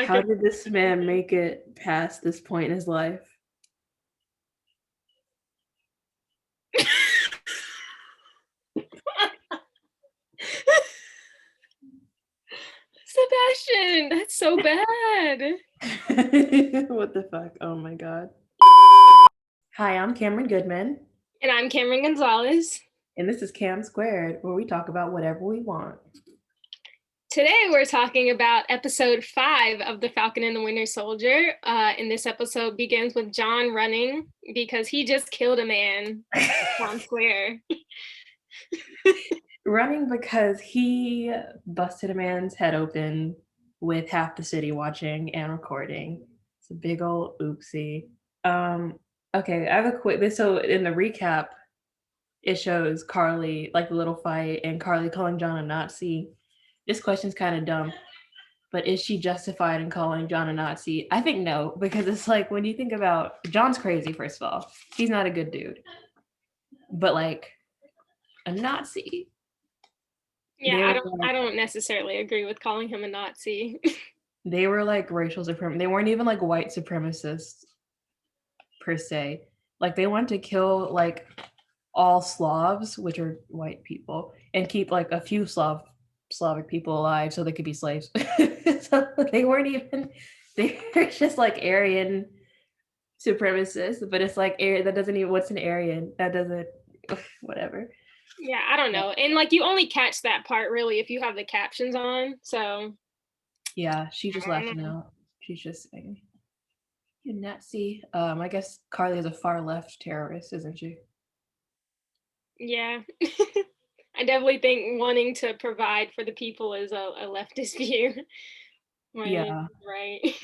How did this man make it past this point in his life? Sebastian, that's so bad. What the fuck? Oh my god. Hi, I'm Cameron Goodman, And I'm Cameron Gonzalez. and this is CamSquared, where we talk about whatever we want. Today we're talking about episode 5 of The Falcon and the Winter Soldier. And this episode begins with John running because he just killed a man in Town Square. Running because he busted a man's head open with half the city watching and recording. It's a big old oopsie. Okay, I have a quick. So in the recap, it shows Carly, like the little fight, and Carly calling John a Nazi. This question's kind of dumb, but is she justified in calling John a Nazi? I think no, because it's like when you think about John's crazy, first of all. He's not a good dude. But like a Nazi. Yeah, I don't necessarily agree with calling him a Nazi. They were like racial supremacists. They weren't even like white supremacists per se. Like they wanted to kill like all Slavs, which are white people, and keep like a few Slavic people alive so they could be slaves. So they weren't even, they were just like Aryan supremacists, but it's like that doesn't even, what's an Aryan? That doesn't, whatever. Yeah, I don't know. And like you only catch that part really if you have the captions on. So yeah, she just left it out. She's just saying, you Nazi. I guess Carly is a far left terrorist, isn't she? yeah. I definitely think wanting to provide for the people is a leftist view. Yeah. Right.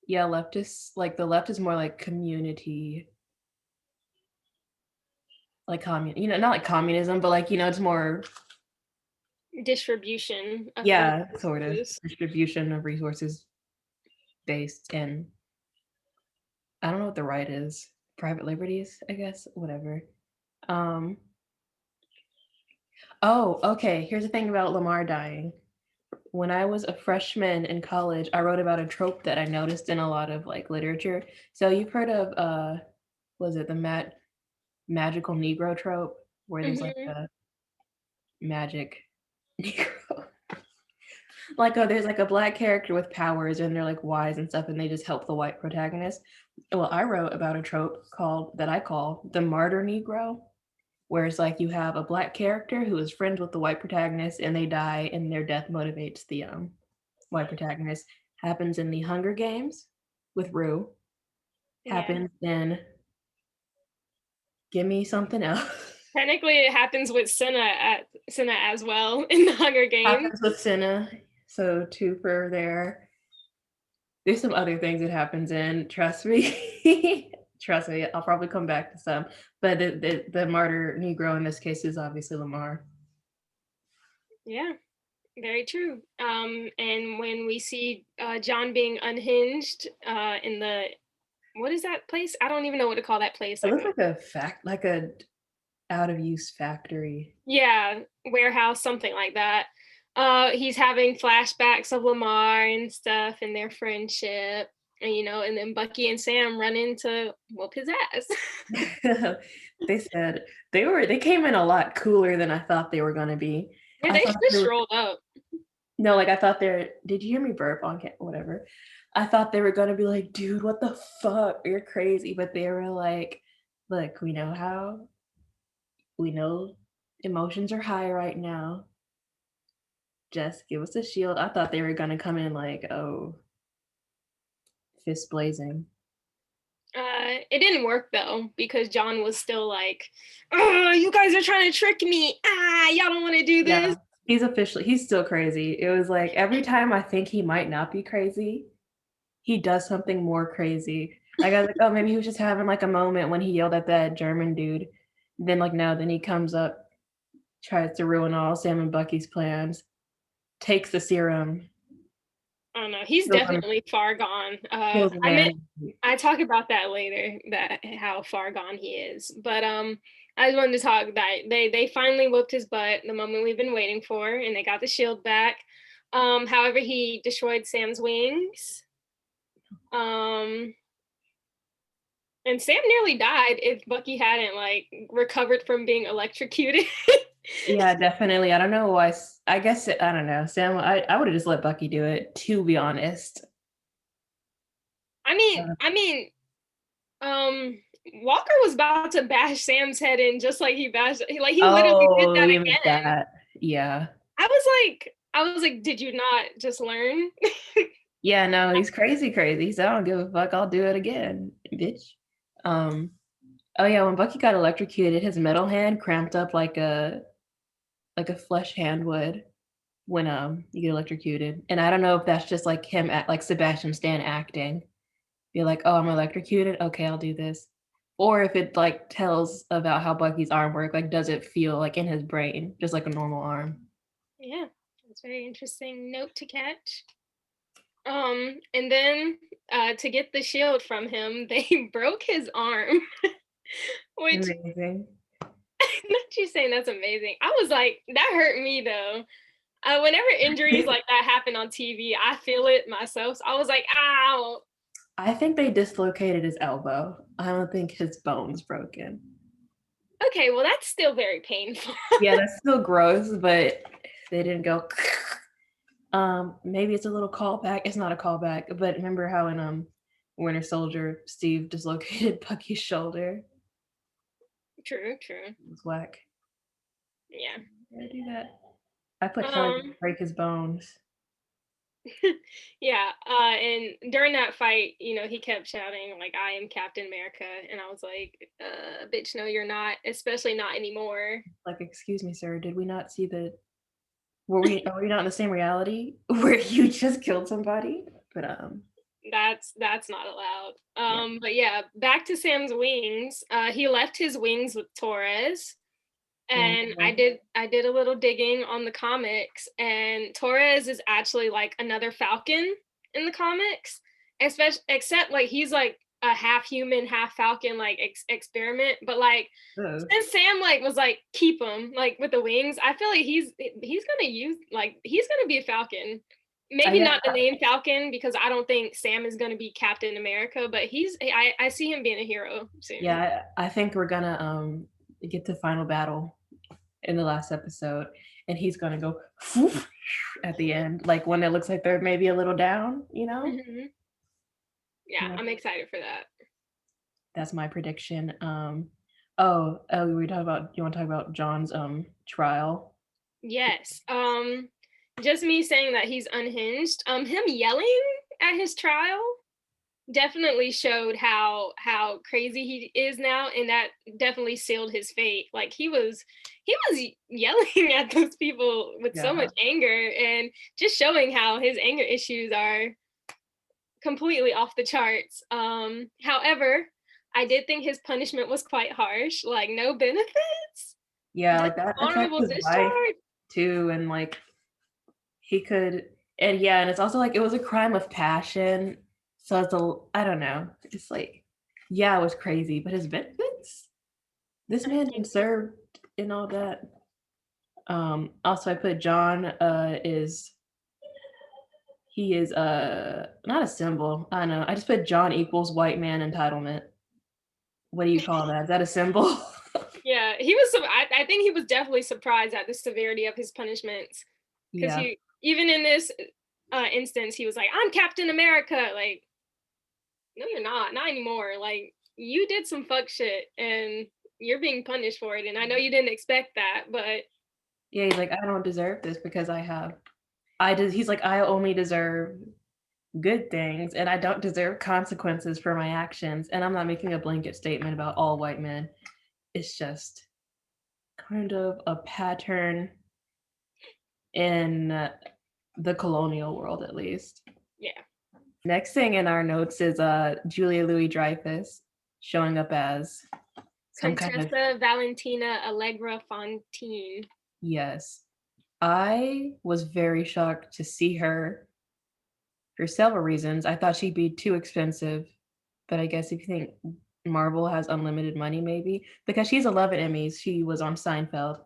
Yeah, leftists, like the left is more like community, like not like communism, but like, it's more Distribution of sort of distribution of resources based, and I don't know what the right is. Private liberties, I guess, whatever. Oh, okay. Here's the thing about Lamar dying. When I was a freshman in college, I wrote about a trope that I noticed in a lot of like literature. So you've heard of was it the magical Negro trope, where there's like a magic Negro. Like there's like a black character with powers and they're like wise and stuff and they just help the white protagonist. Well, I wrote about a trope that I call the martyr Negro, where it's like you have a black character who is friends with the white protagonist and they die and their death motivates the white protagonist. Happens in the Hunger Games with Rue. Happens in give me something else. Technically, it happens with Cinna as well in the Hunger Games. Happens with Cinna, so 2 for there. There's some other things it happens in. Trust me. Trust me. I'll probably come back to some. But the martyr Negro in this case is obviously Lamar. Yeah, very true. And when we see John being unhinged in the, what is that place? I don't even know what to call that place. It looks like a out of use factory. Yeah, warehouse, something like that. He's having flashbacks of Lamar and stuff and their friendship. And then Bucky and Sam run in to whoop his ass. They said they came in a lot cooler than I thought they were gonna be. Yeah, they just rolled up. No, like I thought did you hear me burp on whatever? I thought they were gonna be like, dude, what the fuck? You're crazy. But they were like, look, we know emotions are high right now. Just give us a shield. I thought they were gonna come in like, oh, fist blazing. It didn't work though, because John was still like, oh, you guys are trying to trick me. Y'all don't want to do this. Yeah, he's still crazy. It was like every time I think he might not be crazy, he does something more crazy. Like I was like, oh, maybe he was just having like a moment when he yelled at that German dude. Then like no, then he comes up, tries to ruin all Sam and Bucky's plans, takes the serum. I don't know. He's definitely far gone. I talk about that later, that how far gone he is. But I just wanted to talk that they finally whooped his butt, the moment we've been waiting for, and they got the shield back. However, he destroyed Sam's wings. Um, and Sam nearly died if Bucky hadn't like recovered from being electrocuted. Yeah, definitely. I don't know why. I guess I don't know. Sam, I would have just let Bucky do it, to be honest. I mean, Walker was about to bash Sam's head in just like he literally did Oh, that you missed again. that. Yeah. I was like, did you not just learn? Yeah, no, he's crazy, crazy. He said, I don't give a fuck. I'll do it again, bitch. Um, oh yeah, when Bucky got electrocuted, his metal hand cramped up like a flesh hand would when you get electrocuted. And I don't know if that's just like him at like Sebastian Stan acting. Be like, oh, I'm electrocuted. Okay, I'll do this. Or if it like tells about how Bucky's arm work, like does it feel like in his brain, just like a normal arm? Yeah, that's very interesting note to catch. And then to get the shield from him, they broke his arm, which Amazing. not you saying that's amazing. I was like, that hurt me though. Whenever injuries like that happen on TV, I feel it myself. So I was like, ow. I think they dislocated his elbow. I don't think his bone's broken. Okay, well that's still very painful. Yeah, that's still gross, but they didn't go. Maybe it's a little callback. It's not a callback, but remember how in Winter Soldier, Steve dislocated Bucky's shoulder? True, true. It was whack. Yeah. I do that. I put Kelly to Um, break his bones. yeah. And during that fight, he kept shouting like, "I am Captain America," and I was like, "Bitch, no, you're not. Especially not anymore." Like, excuse me, sir, did we not see the are we not in the same reality where you just killed somebody? But That's not allowed. yeah. But yeah, back to Sam's wings. He left his wings with Torres, and Mhm. I did a little digging on the comics, and Torres is actually like another Falcon in the comics, especially except like he's like a half human, half Falcon like experiment. But like Ugh. since Sam like was like keep him like with the wings, I feel like he's gonna be a Falcon. Maybe Yeah, not the name Falcon because I don't think Sam is gonna be Captain America, but I see him being a hero soon. yeah, I think we're gonna get to final battle in the last episode, and he's gonna go at the end, like when it looks like they're maybe a little down, you know? Hmm. Yeah, Yeah, I'm excited for that. that's my prediction. Oh, we talk about you want to talk about John's trial? Yes. Just me saying that he's unhinged. Him yelling at his trial definitely showed how crazy he is now, and that definitely sealed his fate. Like he was yelling at those people with so Yeah. much anger, and just showing how his anger issues are completely off the charts. However, I did think his punishment was quite harsh. Like no benefits, Yeah, like that affects dishonorable his wife discharge. too, and like he could, and yeah, and it's also like it was a crime of passion, so it's a I don't know, it's like yeah, it was crazy, but his benefits, this man didn't serve and all that. Also I put John is he is not a symbol. I don't know. I just put John equals white man entitlement. What do you call that? Is that a symbol? Yeah, he was. I think he was definitely surprised at the severity of his punishments because Yeah. he even in this instance he was like, "I'm Captain America." Like, no, you're not. Not anymore. Like, you did some fuck shit and you're being punished for it. And I know you didn't expect that, but Yeah, he's like, I don't deserve this because he's like, I only deserve good things and I don't deserve consequences for my actions. And I'm not making a blanket statement about all white men. It's just kind of a pattern in the colonial world, at least. yeah. Next thing in our notes is Julia Louis Dreyfus showing up as some kind of Contessa Valentina Allegra Fontaine. yes. I was very shocked to see her for several reasons. I thought she'd be too expensive, but I guess if you think Marvel has unlimited money, maybe because she's 11 Emmys. She was on Seinfeld.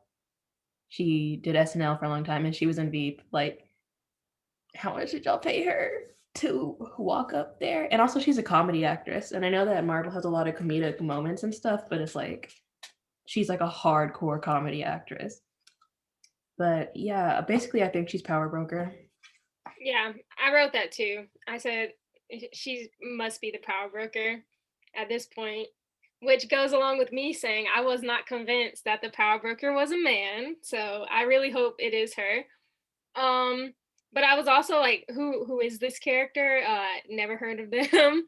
She did SNL for a long time, and she was in Veep. Like how much did y'all pay her to walk up there? And also, she's a comedy actress, and I know that Marvel has a lot of comedic moments and stuff, but it's like she's like a hardcore comedy actress. But yeah, basically, I think she's power broker. Yeah, I wrote that too. I said she must be the power broker at this point, which goes along with me saying I was not convinced that the power broker was a man. So I really hope it is her. Um, but I was also like, who is this character? Never heard of them.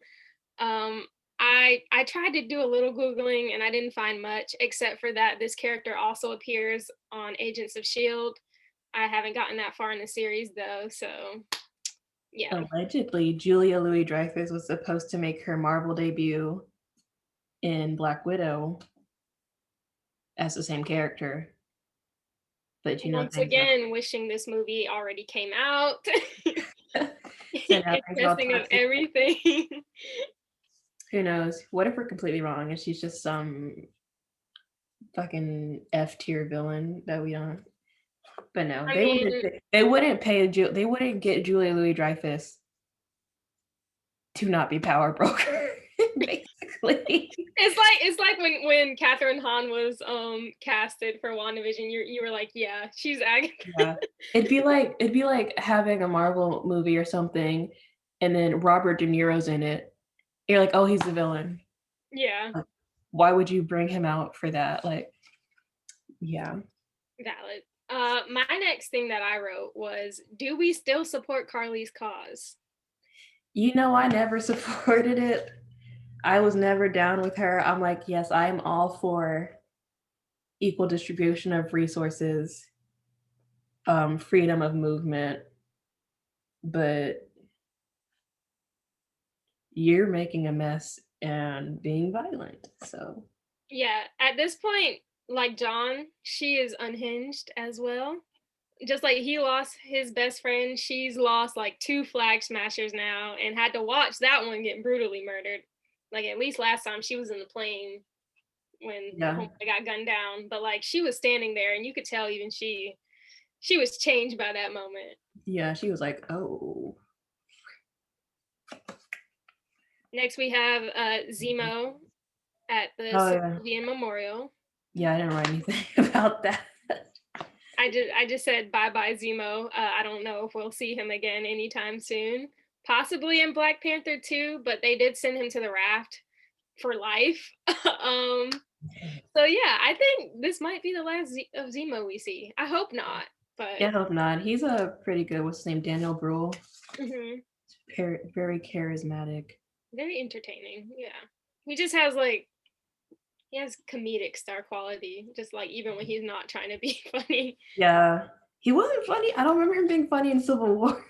Um, I tried to do a little googling and I didn't find much except for that this character also appears on Agents of Shield. I haven't gotten that far in the series though, so yeah. Allegedly, Julia Louis-Dreyfus was supposed to make her Marvel debut in Black Widow as the same character, but Once things got again, wishing this movie already came out. so now It's things got messing up toxic. everything. Who knows? What if we're completely wrong and she's just some fucking F tier villain that we don't? But no, I mean, they wouldn't pay they wouldn't get Julia Louis Dreyfus to not be power broker, basically. it's like when Catherine Hahn was casted for WandaVision, you were like, yeah, she's Agatha. Yeah. It'd be like having a Marvel movie or something and then Robert De Niro's in it. You're like, oh, he's the villain. Yeah, Like, why would you bring him out for that? Like, yeah. valid. My next thing that I wrote was, do we still support Carly's cause? I never supported it. I was never down with her. I'm like, yes, I'm all for equal distribution of resources, freedom of movement, but you're making a mess and being violent. So Yeah, at this point, like John, she is unhinged as well. Just like he lost his best friend, she's lost like two flag smashers now and had to watch that one get brutally murdered. Like at least last time she was in the plane when yeah, homeboy got gunned down, but like she was standing there and you could tell even she was changed by that moment. yeah, she was like, oh, Next we have Zemo at the oh yeah, civilian memorial. yeah. I didn't write anything about that. I just said bye bye Zemo. I don't know if we'll see him again anytime soon. Possibly in Black Panther 2, but they did send him to the raft for life. um, so yeah, I think this might be the last of Zemo we see. I hope not, but Yeah, I hope not. He's a pretty good. What's his name? Daniel Bruhl. mhm, Very charismatic. very entertaining. Yeah, he just has like he has comedic star quality, just like even when he's not trying to be funny. Yeah, he wasn't funny. I don't remember him being funny in Civil War.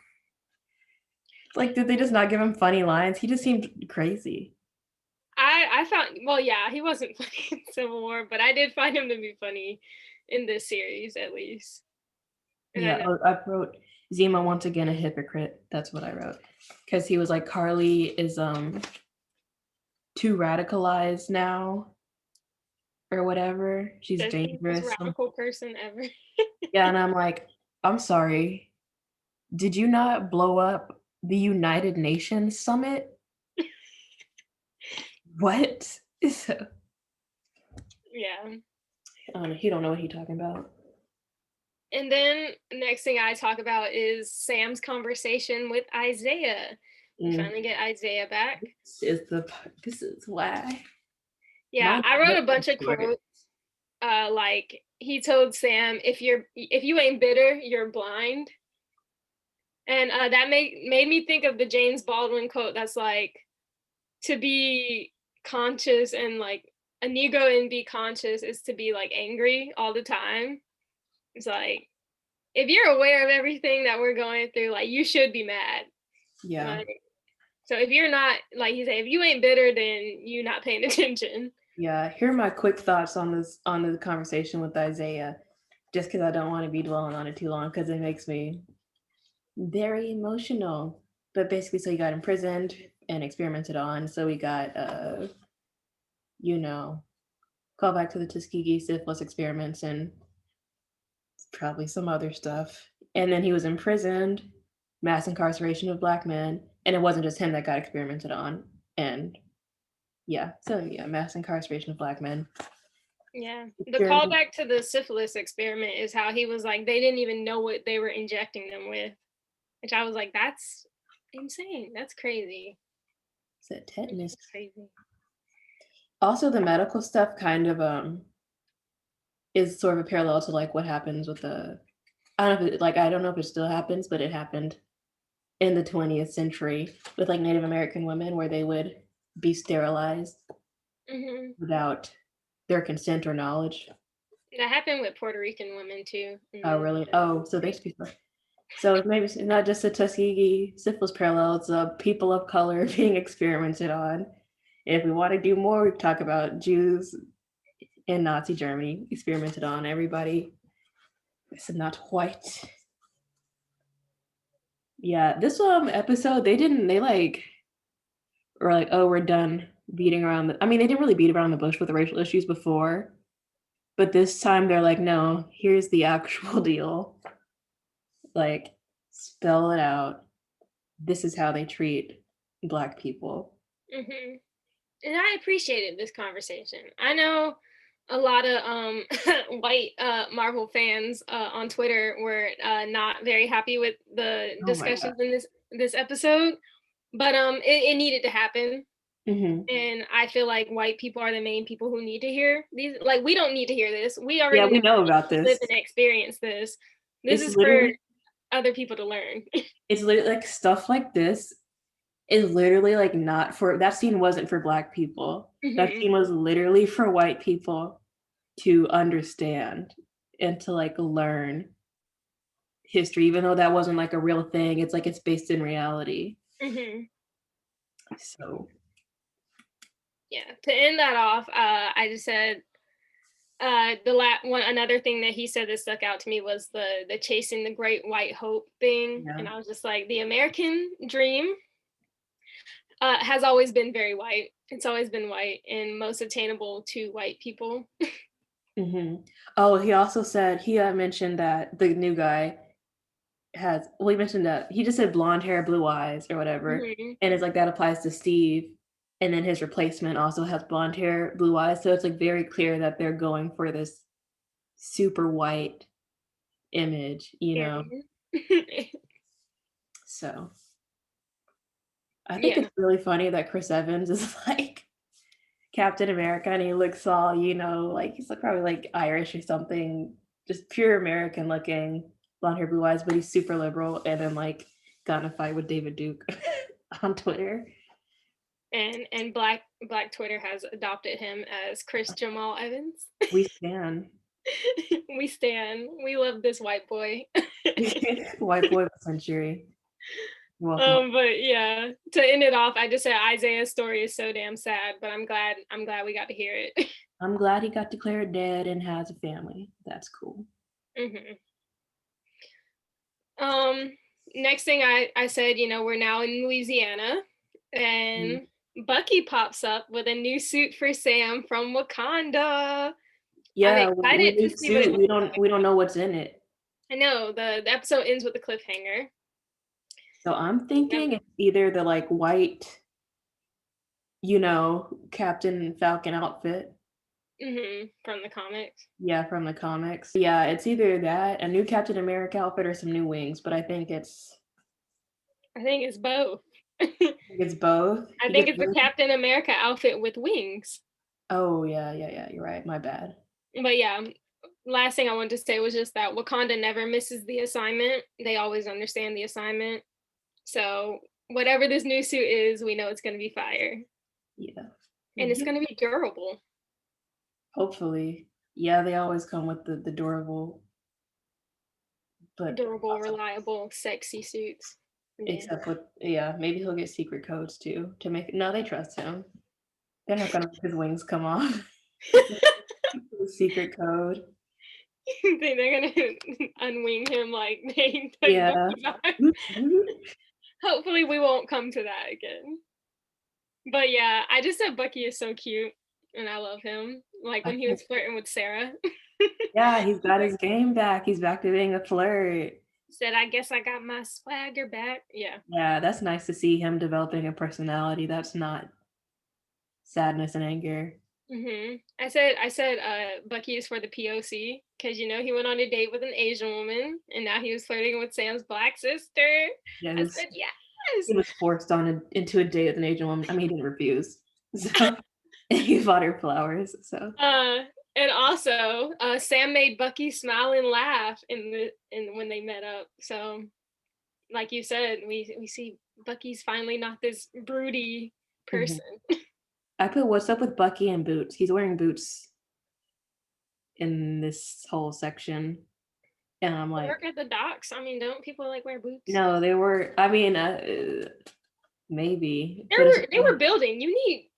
Like, did they just not give him funny lines? He just seemed crazy. I found well, yeah, he wasn't funny in Civil War, but I did find him to be funny in this series at least. And I Yeah, know I wrote Zemo once again a hypocrite. That's what I wrote because he was like Carly is too radicalized now or whatever. She's that's the most dangerous. radical person ever. Yeah, and I'm like, I'm sorry. Did you not blow up the United Nations summit? What? So, Yeah. he don't know what he's talking about. And then next thing I talk about is Sam's conversation with Isaiah. We Mm. finally get Isaiah back. This is why. Yeah, Mine I wrote a bunch of short. quotes. Like he told Sam, if you ain't bitter, you're blind. And that made me think of the James Baldwin quote that's like, to be conscious and like a Negro and be conscious is to be like angry all the time. It's like if you're aware of everything that we're going through, like you should be mad. Yeah. Like, so if you're not, like you say, if you ain't bitter, then you not paying attention. Yeah. Here are my quick thoughts on the conversation with Isaiah, just because I don't want to be dwelling on it too long because it makes me very emotional. But basically, so he got imprisoned and experimented on. So we got you know, call back to the Tuskegee syphilis experiments and probably some other stuff. And then he was imprisoned mass incarceration of Black men, and it wasn't just him that got experimented on. And mass incarceration of Black men. Yeah. The callback to the syphilis experiment is how he was like, they didn't even know what they were injecting them with, which I was like, that's insane. That's crazy. Is that tetanus? That's crazy. Also, the medical stuff kind of is sort of a parallel to like what happens with the I don't know if it still happens, but it happened in the 20th century with like Native American women where they would be sterilized without their consent or knowledge. That happened with Puerto Rican women too. Oh, really? Oh, so they speak. So maybe it's not just a Tuskegee syphilis parallel, it's people of color being experimented on. And if we want to do more, we talk about Jews in Nazi Germany experimented on everybody. It's not white. Yeah, this episode, they like were like, oh, we're done beating around the, I mean, they didn't really beat around the bush with the racial issues before, but this time they're like, no, here's the actual deal. Like, spell it out. This is how they treat Black people. And I appreciated this conversation. I know a lot of white Marvel fans on Twitter were not very happy with the discussions in this episode, but it needed to happen. And I feel like white people are the main people who need to hear these. Like, we don't need to hear this. We already we know about this. Live and experience this. This is for other people to learn. It's literally like stuff like this is literally like not for, that scene wasn't for Black people. That scene was literally for white people to understand and to like learn history, even though that wasn't like a real thing. It's like it's based in reality. So yeah, to end that off, I just said another thing that he said that stuck out to me was the chasing the great white hope thing. And I was just like, the American dream has always been very white. It's always been white and most attainable to white people. Oh, he also said, he mentioned that the new guy he mentioned that he just said blonde hair, blue eyes or whatever. And it's like that applies to Steve. And then his replacement also has blonde hair, blue eyes. So it's like very clear that they're going for this super white image, you know? So I think it's really funny that Chris Evans is like Captain America and he looks all, you know, like he's like probably like Irish or something, just pure American looking, blonde hair, blue eyes, but he's super liberal and then like got in a fight with David Duke on Twitter. And Black Twitter has adopted him as Chris Jamal Evans. We stand. We stand. We love this white boy. White boy of the century. But yeah, to end it off, I just said Isaiah's story is so damn sad, but I'm glad we got to hear it. I'm glad he got declared dead and has a family. That's cool. Next thing I said, you know, we're now in Louisiana and Bucky pops up with a new suit for Sam from Wakanda. Yeah, we don't know what's in it. I know, the episode ends with a cliffhanger. So I'm thinking it's either the like white, you know, Captain Falcon outfit. From the comics. Yeah, from the comics. Yeah, it's either that, a new Captain America outfit or some new wings, but I think it's both. It's both. I think it's the Captain America outfit with wings. Oh yeah, you're right. My bad. But yeah, last thing I wanted to say was just that Wakanda never misses the assignment. They always understand the assignment. So whatever this new suit is, we know it's going to be fire. Yeah. And it's going to be durable. Hopefully. Yeah, they always come with the durable, but durable, reliable, sexy suits. Except with, maybe he'll get secret codes too to make it. No, they trust him. They're not gonna let his wings come off. Secret code. They're gonna unwing him like they Hopefully we won't come to that again. But yeah, I just said Bucky is so cute and I love him. Like when he was flirting with Sarah. Yeah, he's got his game back. He's back to being a flirt. Said, I guess I got my swagger back. Yeah. Yeah, that's nice to see him developing a personality that's not sadness and anger. I said, Bucky is for the POC because he went on a date with an Asian woman, and now he was flirting with Sam's black sister. Yeah, I said yes. he was forced into a date with an Asian woman. I mean, he didn't refuse. So and he bought her flowers. So Uh, and also, Sam made Bucky smile and laugh in when they met up. So, like you said, we see Bucky's finally not this broody mhm. person. I put what's up with Bucky and boots. He's wearing boots in this whole section. And I'm like, Work at the docks. I mean, don't people like wear boots? no, they were, I mean, maybe, They but it's were they were building. You need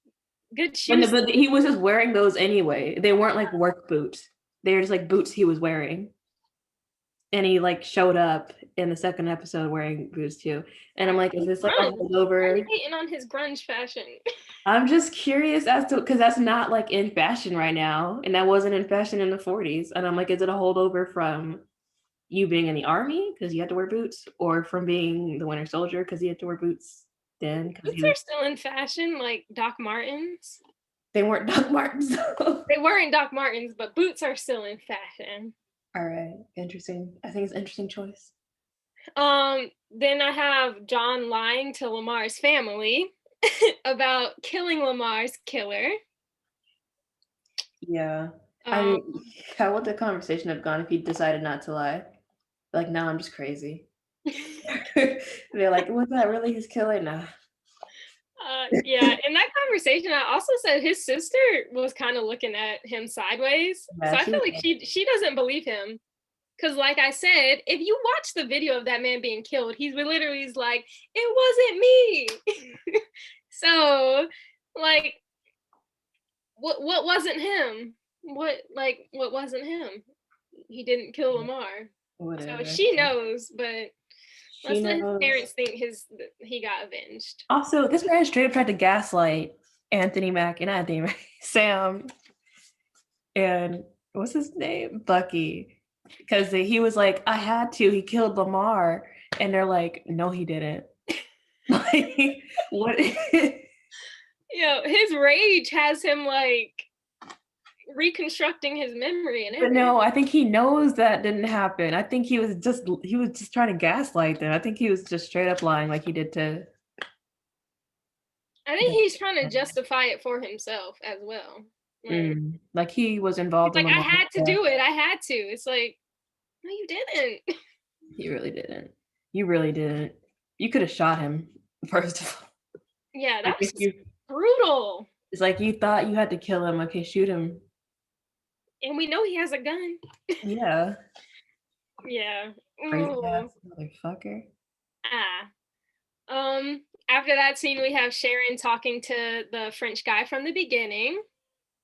good and shoes. but he was just wearing those anyway. They weren't like work boots. They were just like boots he was wearing. And he like showed up in the second episode wearing boots too. And I'm like, is this like a Grunge. Why are you holdover? hating on his grunge fashion? I'm just curious as to because that's not like in fashion right now, and that wasn't in fashion in the 40s. And I'm like, is it a holdover from you being in the army because you had to wear boots, or from being the Winter Soldier because he had to wear boots then because Boots he was are still in fashion, like Doc Martens. they weren't Doc Martens. They weren't Doc Martens, but boots are still in fashion. All right, interesting. I think it's an interesting choice. Then I have John lying to Lamar's family about killing Lamar's killer. Yeah. I Um, mean, how would the conversation have gone if he decided not to lie? Like, nah, I'm just crazy. They're like, was that really his killer? Nah. yeah, in that conversation, I also said his sister was kind of looking at him sideways. So Yeah, I she feel was like she doesn't believe him. Because, like I said, if you watch the video of that man being killed, he's literally is like, it wasn't me. So, like, what wasn't him? What wasn't him? He didn't kill Lamar. So whatever. she knows, but She let's let his knows. parents think he got avenged. Also, this man straight up tried to gaslight Sam, and what's his name? Bucky. Because he was like, I had to, he killed Lamar. And they're like, no, he didn't. Like, what? His rage has him like reconstructing his memory and But everything. no, I think he knows that didn't happen. I think he was just trying to gaslight them. I think he was just straight up lying like he did to I think he's trying to justify it for himself as well. like he was He's involved in like, I Lamar's had to death. do it. I had to. It's like, no, you didn't. He really didn't. You really didn't. You could have shot him, first of all. Yeah, Like that was if just you brutal. it's like you thought you had to kill him, okay, shoot him. And we know he has a gun. Yeah. Yeah. Crazy Ooh. ass motherfucker. Ah. After that scene, we have Sharon talking to the French guy from the beginning.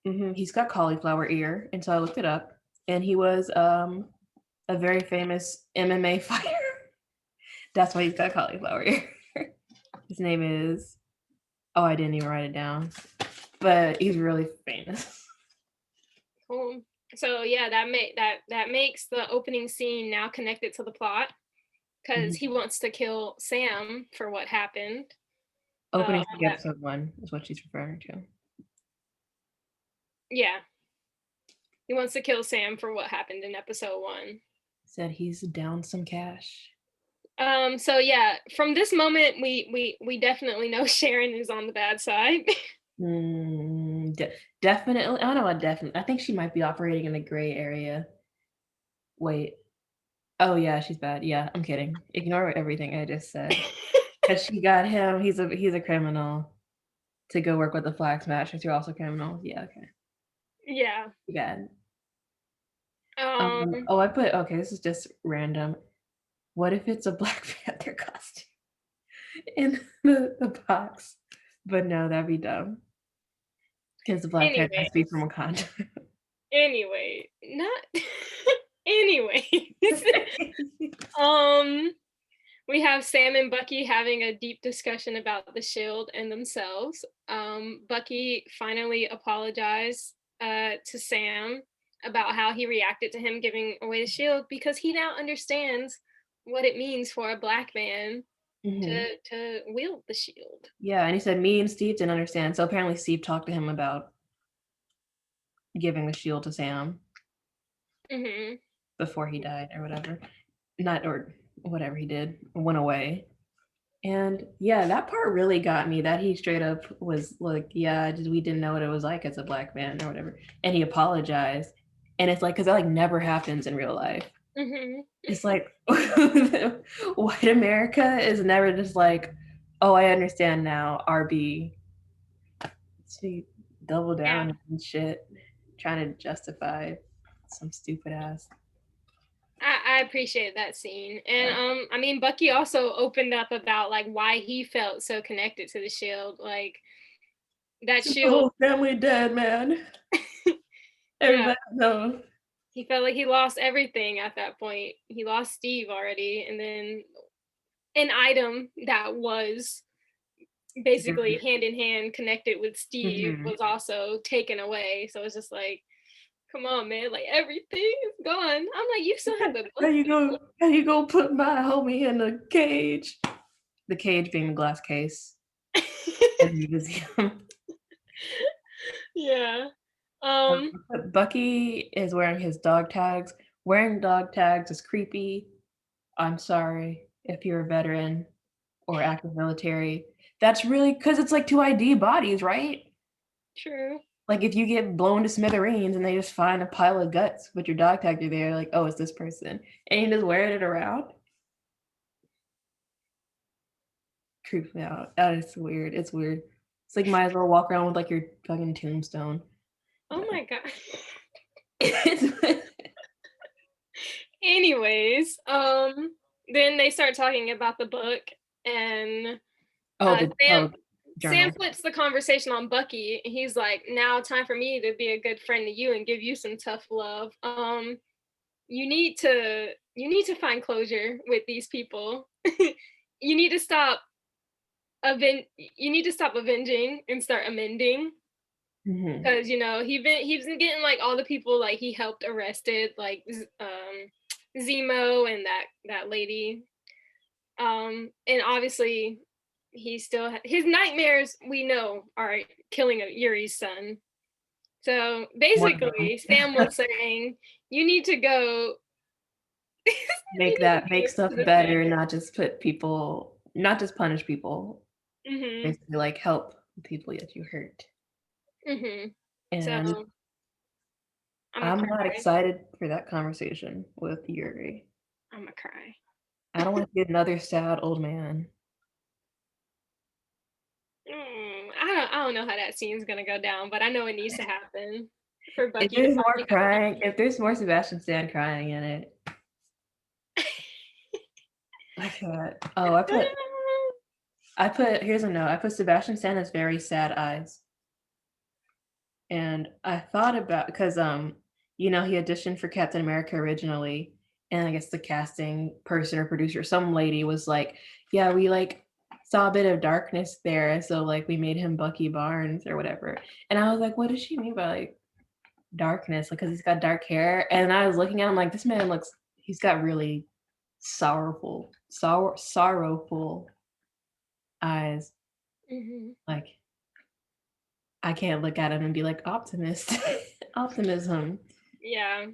He's got cauliflower ear, and so I looked it up, and he was a very famous MMA fighter. That's why he's got cauliflower ear. His name is I didn't even write it down, but he's really famous. Cool. So yeah, that makes the opening scene now connected to the plot because he wants to kill Sam for what happened. Opening On to that, episode 1 is what she's referring to. yeah, he wants to kill Sam for what happened in episode 1. Said he's down some cash. So yeah, from this moment we definitely know Sharon is on the bad side. Definitely. I don't know. Definitely. I think she might be operating in the gray area. Wait. Oh yeah, she's bad. Yeah, I'm kidding. Ignore everything I just said. Because she got him. He's a criminal to go work with the flag smashers. You're also criminals. Yeah. Okay. Yeah. Bad. Um I put okay. This is just random. What if it's a Black Panther costume in the box? But no, that'd be dumb. Because the Black Panther has to be anyways, from Wakanda. not anyways. um we have Sam and Bucky having a deep discussion about the shield and themselves. Bucky finally apologized to Sam about how he reacted to him giving away the shield because he now understands what it means for a black man Hmm. to wield the shield. Yeah, and he said me and Steve didn't understand. So apparently Steve talked to him about giving the shield to Sam Hmm. before he died or whatever. Not or whatever he did, went away. And yeah, that part really got me that he straight up was like, yeah, just, we didn't know what it was like as a black man or whatever. And he apologized. And it's like, because that like never happens in real life. Hmm. It's like white America is never just like, oh, I understand now, RB. She double Yeah. down and shit, trying to justify some stupid ass. I appreciate that scene. And Yeah. I mean Bucky also opened up about like why he felt so connected to the shield. Like that Just the shield, whole family dead, man. yeah. Everybody knows. He felt like he lost everything at that point. He lost Steve already, and then an item that was basically hand in hand connected with Steve Mm-hmm. was also taken away. So it's just like, come on, man, like everything is gone. I'm like, you still have the How book you go? How you go put my homie in a cage? The cage being the glass case though. in the museum. Yeah. Um, Bucky is wearing his dog tags. Wearing dog tags is creepy. I'm sorry if you're a veteran or active military. That's really because it's like two ID bodies, right? true. Like if you get blown to smithereens and they just find a pile of guts with your dog tag, you're there, like, oh, it's this person, and you just wearing it around. Creeps me out. That is weird. It's weird. It's like might as well walk around with like your fucking tombstone. Oh my god. It's Anyways, then they start talking about the book, and oh the Sam journal. flips the conversation on Bucky. He's like, "Now, time for me to be a good friend to you and give you some tough love. You need to find closure with these people. you need to stop you need to stop avenging and start amending." Hmm. Because he's been getting like all the people like he helped arrested, like Zemo and that lady. And obviously he still his nightmares, we know, are killing Yuri's son. So One of them. basically Sam was saying you need to go Make you need that to make go stuff to the better, Fed. not just put people, not just punish people. Mhm. Basically, like help the people that you hurt. Mhm. So And I'm gonna I'm not cry. excited for that conversation with Yuri. I'm gonna cry. I don't want to be another sad old man. I don't know how that scene's gonna go down, but I know it needs to happen for If Bucky to there's more finally have a crying, if there's more Sebastian Stan crying in it, I can't. Oh, I put here's a note. I put Sebastian Stan has very sad eyes. And I thought about because he auditioned for Captain America originally, and I guess the casting person or producer, some lady was like, "Yeah, we like saw a bit of darkness there, so like we made him Bucky Barnes or whatever." And I was like, "What does she mean by like darkness? Like, because he's got dark hair?" And I was looking at him like, this man looks, he's got really sorrowful eyes. Mhm. Like I can't look at him and be like optimist, optimism. Yeah.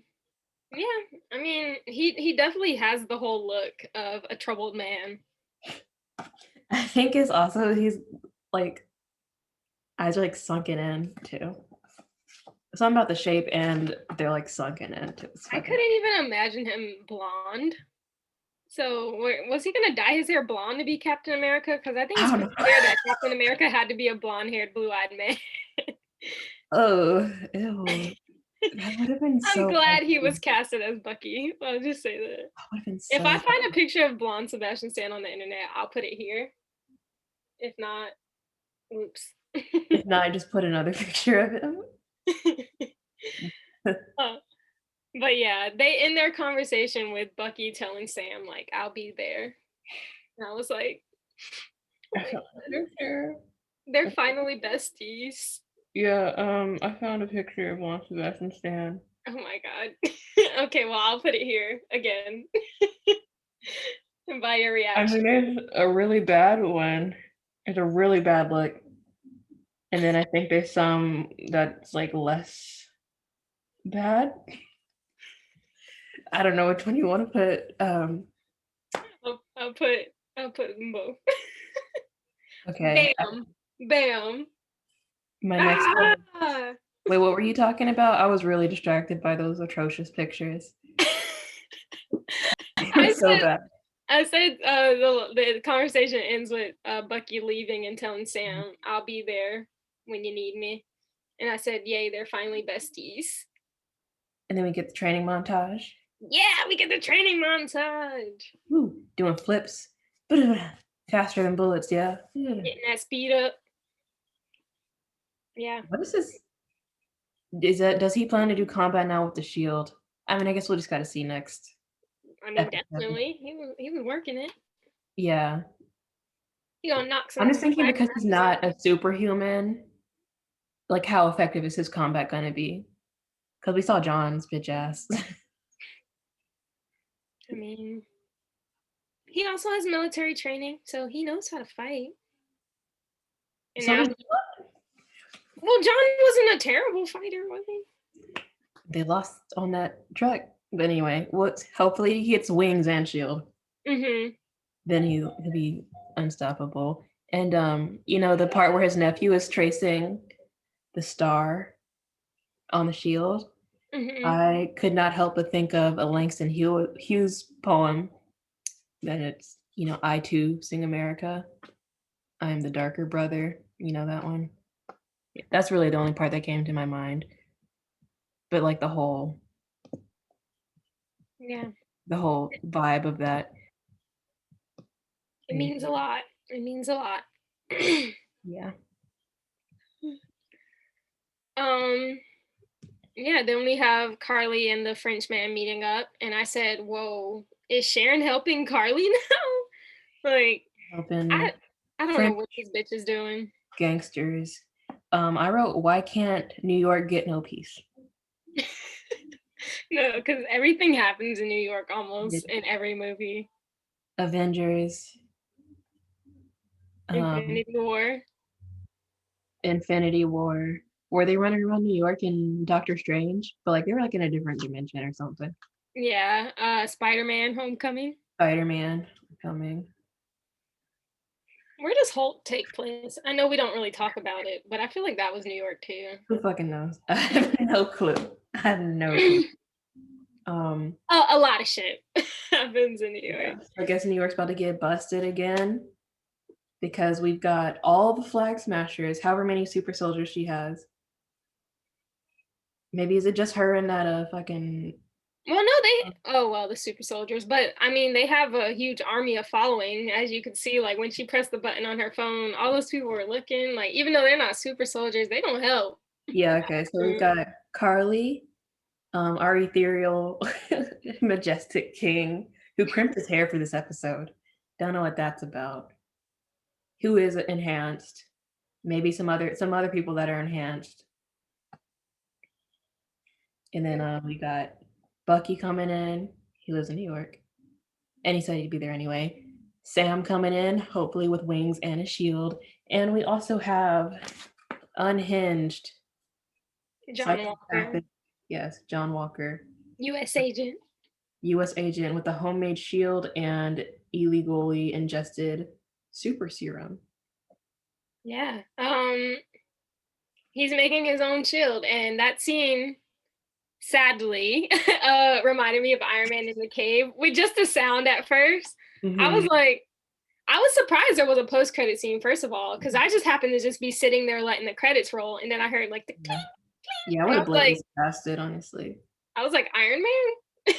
Yeah. I mean, he definitely has the whole look of a troubled man. I think it's also he's like eyes are like sunken in too. Something about the shape and they're like sunken in too. It's I fucking. couldn't even imagine him blonde. So, was he gonna dye his hair blonde to be Captain America? Because I think I it's don't pretty know. clear that Captain America had to be a blonde-haired, blue-eyed man. Oh, ew. That would have been I'm so glad he was ugly. casted as Bucky. I'll just say that. That would have been If so I find a ugly. picture of blonde Sebastian Stan on the internet, I'll put it here. If not, oops. If not, I just put another picture of him. Uh, but yeah, they in their conversation with Bucky telling Sam like, "I'll be there." And I was like, "Oh I my found a god, picture. they're finally besties." Yeah, I found a picture of one Sebastian Stan. Oh my god. Okay, well I'll put it here again. And by your I reaction. mean, there's a really bad one. It's a really bad look. And then I think there's some that's like less bad. I don't know which one you want to put. I'll put them both. Okay. Bam. Bam. My next one. Ah! Wait, what were you talking about? I was really distracted by those atrocious pictures. It I was so said bad. the conversation ends with Bucky leaving and telling Sam, "I'll be there when you need me." And I said, "Yay, they're finally besties." And then we get the training montage. Yeah, we get the training montage. Woo, doing flips. Faster than bullets, yeah. Getting that speed up. Yeah. What is this? Does he plan to do combat now with the shield? I mean, I guess we'll just gotta see next I mean, episode. definitely. He was working it. Yeah. He gonna knock I'm some just thinking flags because out he's the not zone. a superhuman, like how effective is his combat gonna be? Because we saw John's bitch ass. I mean, he also has military training, so he knows how to fight. And So now, did well, John wasn't a terrible fighter, was he? they lost on that truck. But anyway, hopefully he gets wings and shield. Mm-hmm. Then he'll be unstoppable. And you know, the part where his nephew is tracing the star on the shield, Mm-hmm. I could not help but think of a Langston Hughes poem that it's, you know, I too sing America. I am the darker brother. You know that one? That's really the only part that came to my mind. But like Yeah, the whole vibe of that. it means a lot. It means a lot. Yeah. um, yeah, then we have Carly and the Frenchman meeting up, and I said, "Whoa, is Sharon helping Carly now?" Like, Helping I I don't know French what this bitch is doing. gangsters. I wrote, why can't New York get no peace? No, because everything happens in New York almost in every movie. Avengers, um, Infinity War. Infinity War. Were they running around New York in Doctor Strange? But like they were like in a different dimension or something. Yeah, Spider-Man: Homecoming. Spider-Man coming. Where does Hulk take place? I know we don't really talk about it, but I feel like that was New York too. Who fucking knows? I have no clue. I have no clue. Um, A lot of shit happens in New yeah. York. I guess New York's about to get busted again because we've got all the flag smashers, however many super soldiers she has. Maybe is it just her and that fucking Well, no, the super soldiers, but I mean, they have a huge army of following, as you could see. Like when she pressed the button on her phone, all those people were looking. Like even though they're not super soldiers, they don't help. yeah, okay. So we've got Carly, our ethereal, majestic king who crimped his hair for this episode. Don't know what that's about. Who is enhanced? Maybe some other people that are enhanced. And then we got Bucky coming in. He lives in New York, and he said he'd be there anyway. Sam coming in, hopefully with wings and a shield. And we also have unhinged, John Walker, psychopathic, yes, John Walker, U.S. agent. U.S. agent with a homemade shield and illegally ingested super serum. Yeah. He's making his own shield, and that scene sadly reminded me of Iron Man in the cave with just the sound at first. I was Mm-hmm. like, I was surprised there was a post-credit scene, first of all, because I just happened to just be sitting there letting the credits roll, and then I heard like the Yeah, clink, yeah, I and would have blazed past it, honestly. I was like, Iron Man?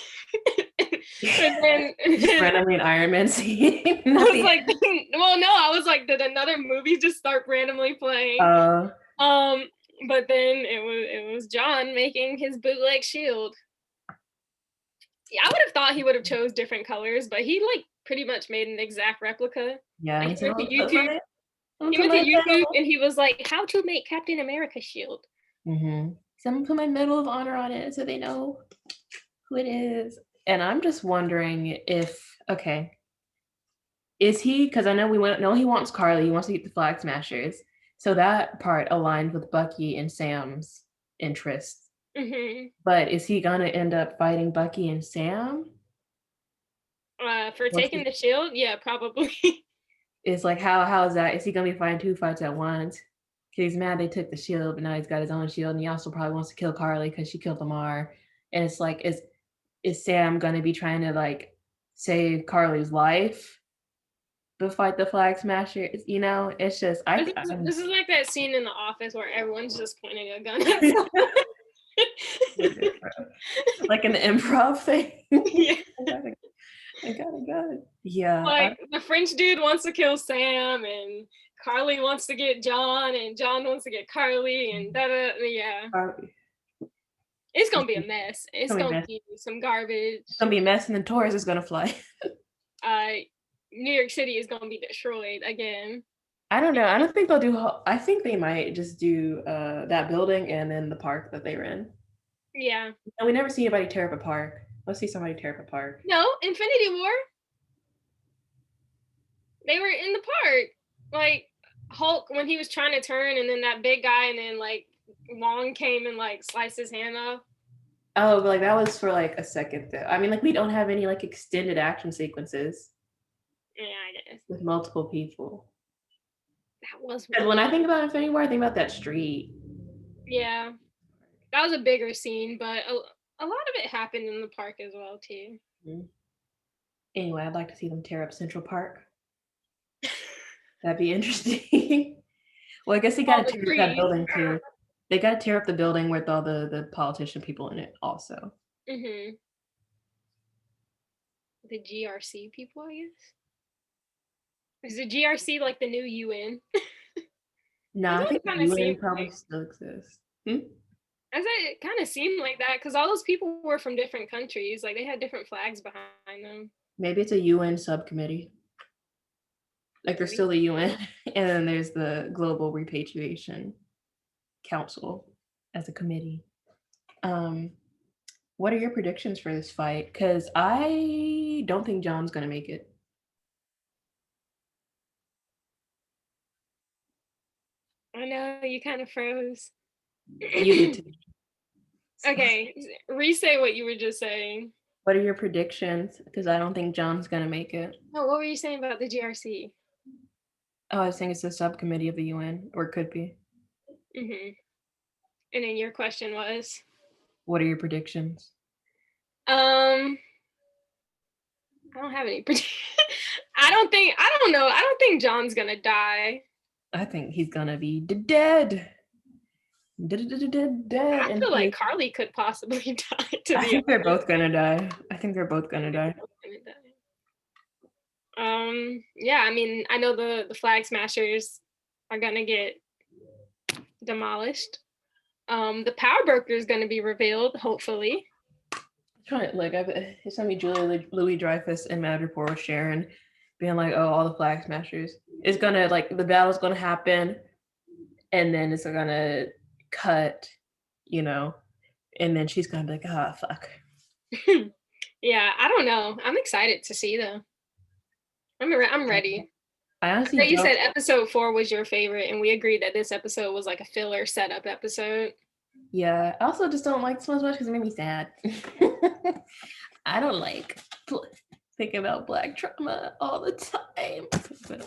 And then, Just randomly an Iron Man scene I at was the like, well, no, I was like, did another movie just start randomly playing? end. Um, but then it was John making his bootleg shield. Yeah, I would have thought he would have chose different colors, but he like pretty much made an exact replica. Yeah, And he said, I'll He put went to my YouTube medal. and he was like, "How to make Captain America shield." Mm-hmm. So I'm gonna put my Medal of Honor on it so they know who it is. And I'm just wondering if Okay. Is he, because I know he wants Carly, he wants to get the Flag Smashers. So that part aligned with Bucky and Sam's interests. But is he gonna end up fighting Bucky and Sam? For What's taking the shield, yeah, probably. It's like how is that? Is he gonna be fighting two fights at once? Cause he's mad they took the shield, but now he's got his own shield, and he also probably wants to kill Carly because she killed Lamar. And it's like, is Sam gonna be trying to like save Carly's life but fight the Flag Smasher? You know, it's just This is like that scene in The Office where everyone's just pointing a gun at someone. Like an improv thing. Yeah. I got it. Yeah. Like the French dude wants to kill Sam, and Carly wants to get John, and John wants to get Carly, and yeah. It's gonna be a mess. It's gonna be some garbage. It's gonna be a mess, and then Taurus is gonna fly. New York City is gonna be destroyed again. I don't know. I don't think they'll do. I think they might just do that building and then the park that they were in. Yeah. And we never see anybody tear up a park. Let's see somebody tear up a park. No, Infinity War. They were in the park. Like Hulk when he was trying to turn, and then that big guy, and then like Wong came and like sliced his hand off. Oh, but like that was for like a second though. I mean, like we don't have any like extended action sequences. Yeah, I guess. With multiple people. That was when I think about Infinity War, I think about that street. Yeah. That was a bigger scene, but a lot of it happened in the park as well too. Mm-hmm. Anyway, I'd like to see them tear up Central Park. That'd be interesting. Well, I guess they got to tear up that building too. They got to tear up the building with all the politician people in it also. The GRC people, I guess. Is the GRC like the new UN? No, I think the UN probably still exists. As it kind of seemed like that, because all those people were from different countries. Like they had different flags behind them. Maybe it's a UN subcommittee. Like there's still the UN, and then there's the Global Repatriation Council as a committee. What are your predictions for this fight? Because I don't think John's gonna make it. I know, you kind of froze. You did too. Okay, re-say what you were just saying. What are your predictions? Because I don't think John's gonna make it. No, what were you saying about the GRC? Oh, I was saying it's a subcommittee of the UN, or it could be. And then your question was? What are your predictions? I don't have any predictions. I don't know. I don't think John's gonna die. I think he's gonna be dead. I feel like Carly could possibly die. I think they're both gonna die. Yeah, I mean, I know the Flag Smashers are gonna get demolished. The Power Broker is gonna be revealed, hopefully. It's gonna be Julia Louis-Dreyfus and Madripoor with Sharon being like, oh, all the Flag Smashers. It's gonna like the battle's gonna happen, and then it's gonna cut, you know, and then she's gonna be like, ah, fuck. Yeah, I don't know. I'm excited to see though. I'm ready. I honestly, you said episode 4 was your favorite, and we agreed that this episode was like a filler setup episode. Yeah, I also just don't like this much because it made me sad. I don't like thinking about Black trauma all the time, but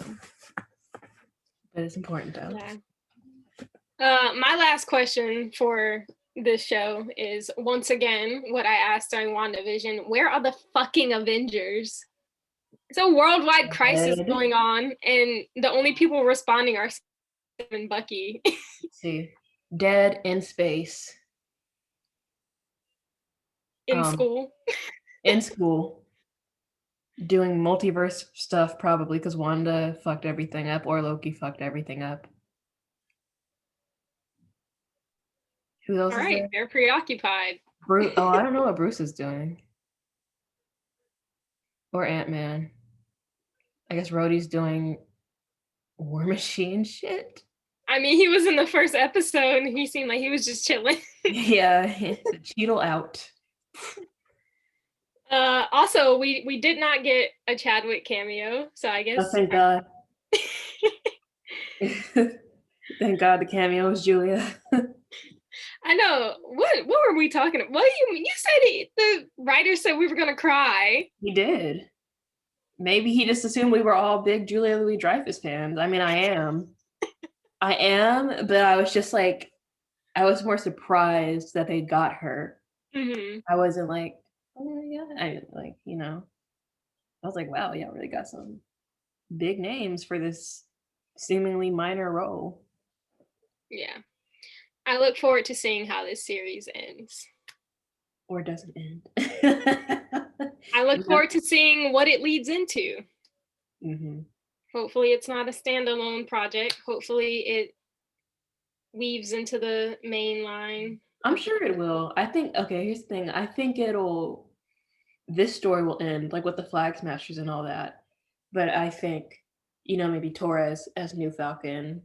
it's important though. Yeah. My last question for this show is once again what I asked during WandaVision: where are the fucking Avengers? It's a worldwide crisis going on, and the only people responding are Sam and Bucky. See, dead in space. In school. In school. Doing multiverse stuff probably because Wanda fucked everything up or Loki fucked everything up. Who else? All right, they're preoccupied. Bruce. Oh, I don't know what Bruce is doing. Or Ant-Man. I guess Rhodey's doing War Machine shit. I mean, he was in the first episode and he seemed like he was just chilling. Yeah, it's a Cheadle out. Also, we did not get a Chadwick cameo, so I Oh, guess thank God. Thank God the cameo was Julia. I know. What were we talking about? What you said the writer said we were gonna cry. He did. Maybe he just assumed we were all big Julia Louis-Dreyfus fans. I mean, I am. But I was just like, I was more surprised that they got her. Mm-hmm. I wasn't like, oh yeah, I was like, wow, y'all really got some big names for this seemingly minor role. Yeah. I look forward to seeing how this series ends. Or doesn't end. I look forward to seeing what it leads into. Mm-hmm. Hopefully it's not a standalone project. Hopefully it weaves into the main line. I'm sure it will. I think, okay, here's the thing. I think this story will end, like with the Flag Smashers and all that. But I think, maybe Torres as New Falcon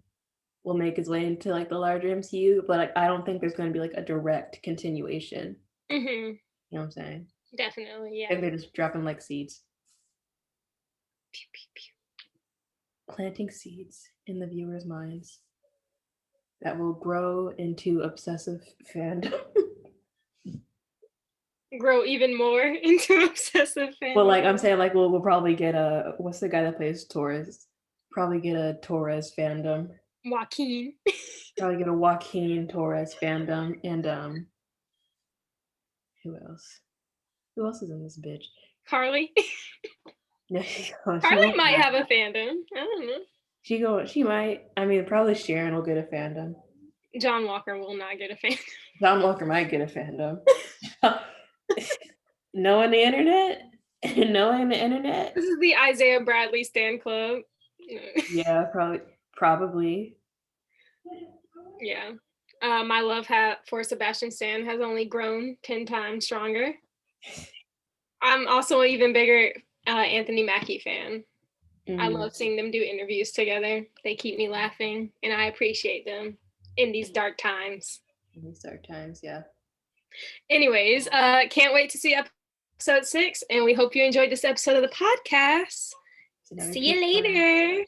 will make his way into like the larger MCU, but like I don't think there's going to be like a direct continuation. Mm-hmm. You know what I'm saying? Definitely, yeah. I think they're just dropping like seeds. Pew, pew, pew. Planting seeds in the viewers' minds that will grow into obsessive fandom. Grow even more into obsessive fandom. Well, like I'm saying, like we'll probably get what's the guy that plays Torres? Probably get a Torres fandom. Joaquin. Probably get a Joaquin Torres fandom, and who else? Who else is in this bitch? Carly. Yeah, Carly might have a fandom. I don't know. She might. I mean, probably Sharon will get a fandom. John Walker will not get a fandom. John Walker might get a fandom. Knowing the internet, knowing the internet. This is the Isaiah Bradley Stan Club. Yeah, probably. Yeah. My love for Sebastian Stan has only grown 10 times stronger. I'm also an even bigger Anthony Mackie fan. Mm-hmm. I love seeing them do interviews together. They keep me laughing, and I appreciate them in these dark times. In these dark times, yeah. Anyways, can't wait to see episode 6, and we hope you enjoyed this episode of the podcast. See you later.